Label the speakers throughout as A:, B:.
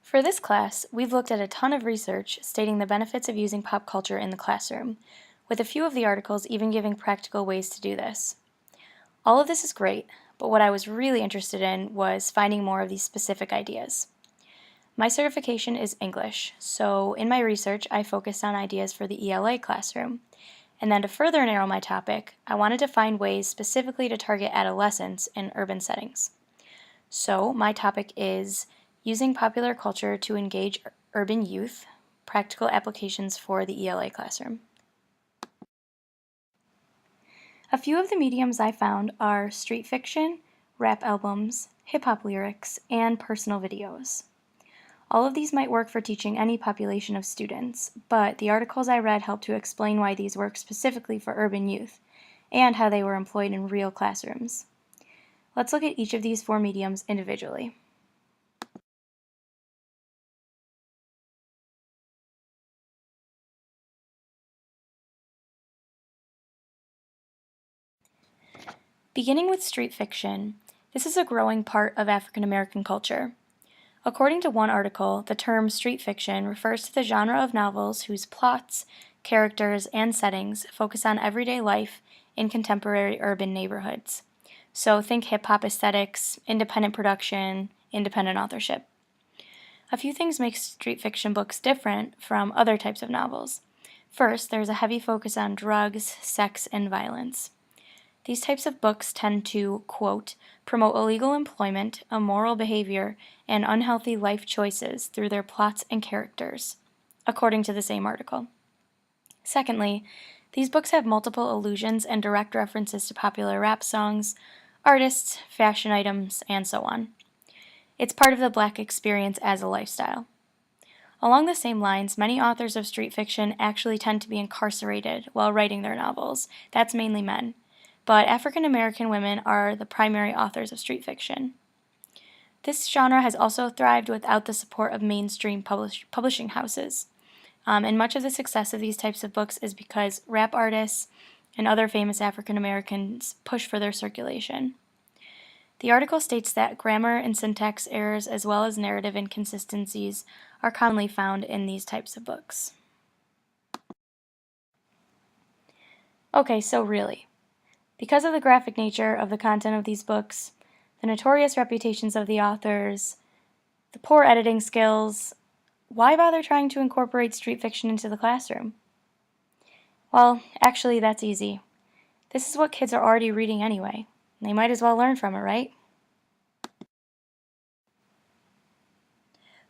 A: For this class, we've looked at a ton of research stating the benefits of using pop culture in the classroom, with a few of the articles even giving practical ways to do this. All of this is great, but what I was really interested in was finding more of these specific ideas. My certification is English, so in my research I focused on ideas for the ELA classroom. And then to further narrow my topic, I wanted to find ways specifically to target adolescents in urban settings. So my topic is using popular culture to engage urban youth, practical applications for the ELA classroom. A few of the mediums I found are street fiction, rap albums, hip-hop lyrics, and personal videos. All of these might work for teaching any population of students, but the articles I read helped to explain why these work specifically for urban youth, and how they were employed in real classrooms. Let's look at each of these four mediums individually. Beginning with street fiction, this is a growing part of African American culture. According to one article, the term street fiction refers to the genre of novels whose plots, characters, and settings focus on everyday life in contemporary urban neighborhoods. So think hip-hop aesthetics, independent production, independent authorship. A few things make street fiction books different from other types of novels. First, there's a heavy focus on drugs, sex, and violence. These types of books tend to, quote, promote illegal employment, immoral behavior, and unhealthy life choices through their plots and characters, according to the same article. Secondly, these books have multiple allusions and direct references to popular rap songs, artists, fashion items, and so on. It's part of the Black experience as a lifestyle. Along the same lines, many authors of street fiction actually tend to be incarcerated while writing their novels. That's mainly men. But African American women are the primary authors of street fiction. This genre has also thrived without the support of mainstream publishing houses. And much of the success of these types of books is because rap artists and other famous African Americans push for their circulation. The article states that grammar and syntax errors as well as narrative inconsistencies are commonly found in these types of books. Okay, so really, because of the graphic nature of the content of these books, the notorious reputations of the authors, the poor editing skills, why bother trying to incorporate street fiction into the classroom? Well, actually, that's easy. This is what kids are already reading anyway. They might as well learn from it, right?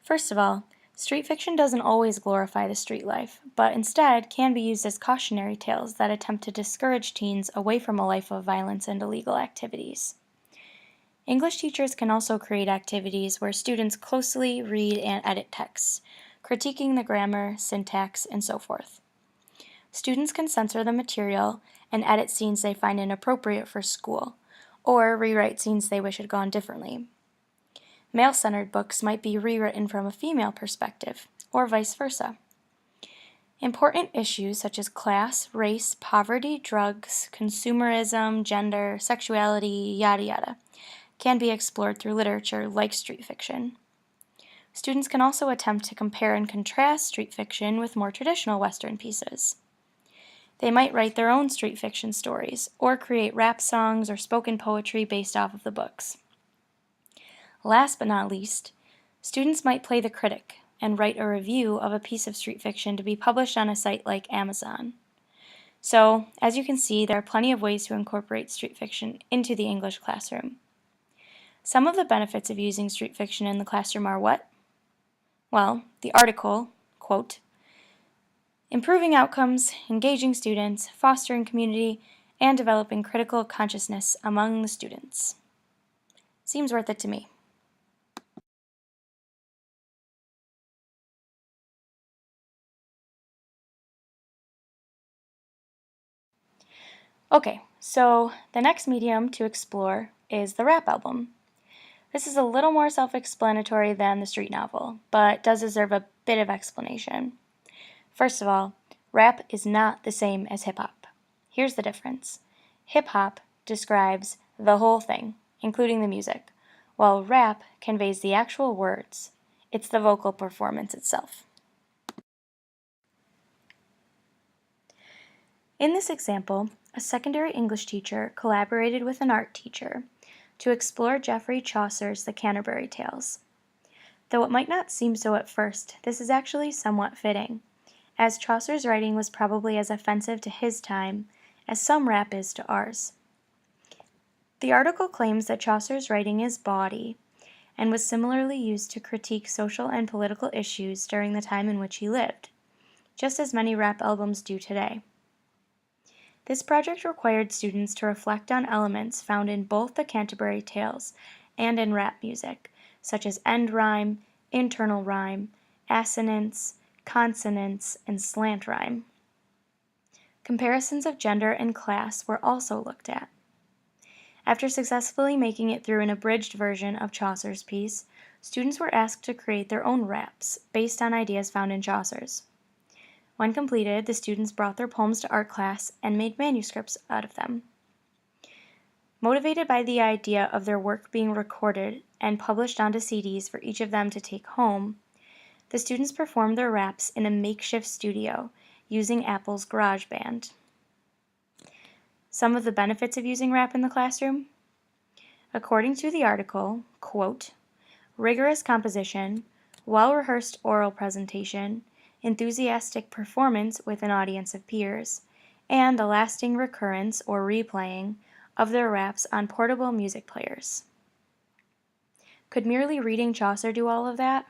A: First of all, street fiction doesn't always glorify the street life, but instead can be used as cautionary tales that attempt to discourage teens away from a life of violence and illegal activities. English teachers can also create activities where students closely read and edit texts, critiquing the grammar, syntax, and so forth. Students can censor the material and edit scenes they find inappropriate for school, or rewrite scenes they wish had gone differently. Male-centered books might be rewritten from a female perspective, or vice versa. Important issues such as class, race, poverty, drugs, consumerism, gender, sexuality, yada yada, can be explored through literature like street fiction. Students can also attempt to compare and contrast street fiction with more traditional Western pieces. They might write their own street fiction stories, or create rap songs or spoken poetry based off of the books. Last but not least, students might play the critic and write a review of a piece of street fiction to be published on a site like Amazon. So, as you can see, there are plenty of ways to incorporate street fiction into the English classroom. Some of the benefits of using street fiction in the classroom are what? Well, the article, quote, improving outcomes, engaging students, fostering community, and developing critical consciousness among the students. Seems worth it to me. Okay, so the next medium to explore is the rap album. This is a little more self-explanatory than the street novel, but does deserve a bit of explanation. First of all, rap is not the same as hip-hop. Here's the difference. Hip-hop describes the whole thing, including the music, while rap conveys the actual words. It's the vocal performance itself. In this example, a secondary English teacher collaborated with an art teacher to explore Geoffrey Chaucer's The Canterbury Tales. Though it might not seem so at first, this is actually somewhat fitting, as Chaucer's writing was probably as offensive to his time as some rap is to ours. The article claims that Chaucer's writing is bawdy and was similarly used to critique social and political issues during the time in which he lived, just as many rap albums do today. This project required students to reflect on elements found in both the Canterbury Tales and in rap music, such as end rhyme, internal rhyme, assonance, consonance, and slant rhyme. Comparisons of gender and class were also looked at. After successfully making it through an abridged version of Chaucer's piece, students were asked to create their own raps based on ideas found in Chaucer's. When completed, the students brought their poems to art class and made manuscripts out of them. Motivated by the idea of their work being recorded and published onto CDs for each of them to take home, the students performed their raps in a makeshift studio using Apple's GarageBand. Some of the benefits of using rap in the classroom? According to the article, quote, rigorous composition, well-rehearsed oral presentation, enthusiastic performance with an audience of peers, and the lasting recurrence or replaying of their raps on portable music players. Could merely reading Chaucer do all of that?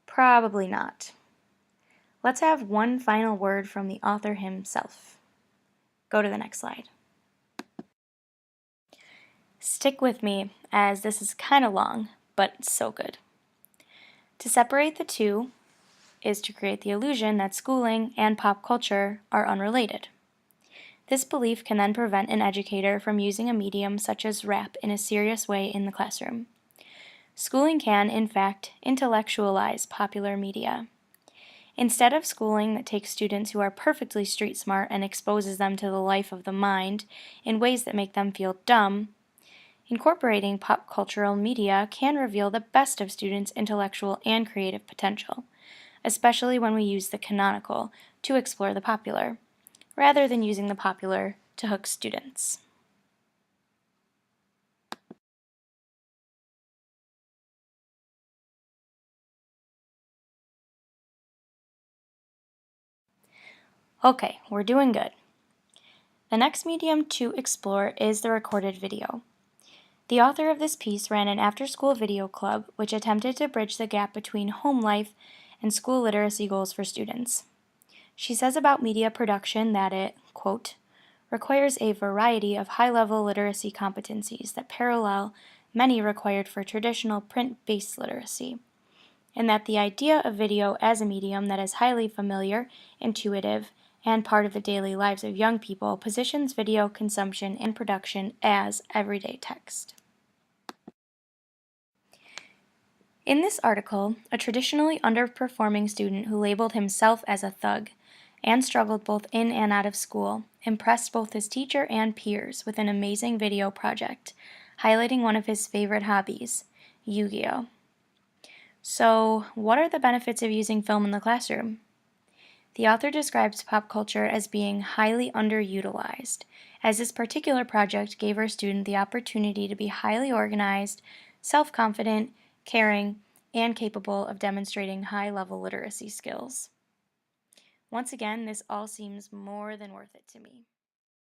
A: Probably not. Let's have one final word from the author himself. Go to the next slide. Stick with me, as this is kind of long, but so good. To separate the two is to create the illusion that schooling and pop culture are unrelated. This belief can then prevent an educator from using a medium such as rap in a serious way in the classroom. Schooling can, in fact, intellectualize popular media. Instead of schooling that takes students who are perfectly street smart and exposes them to the life of the mind in ways that make them feel dumb, incorporating pop cultural media can reveal the best of students' intellectual and creative potential, especially when we use the canonical to explore the popular, rather than using the popular to hook students. Okay, we're doing good. The next medium to explore is the recorded video. The author of this piece ran an after-school video club which attempted to bridge the gap between home life and school literacy goals for students. She says about media production that it, quote, requires a variety of high-level literacy competencies that parallel many required for traditional print-based literacy, and that the idea of video as a medium that is highly familiar, intuitive, and part of the daily lives of young people positions video consumption and production as everyday text. In this article, a traditionally underperforming student who labeled himself as a thug and struggled both in and out of school impressed both his teacher and peers with an amazing video project, highlighting one of his favorite hobbies, Yu-Gi-Oh! So, what are the benefits of using film in the classroom? The author describes pop culture as being highly underutilized, as this particular project gave our student the opportunity to be highly organized, self-confident, caring, and capable of demonstrating high-level literacy skills. Once again, this all seems more than worth it to me.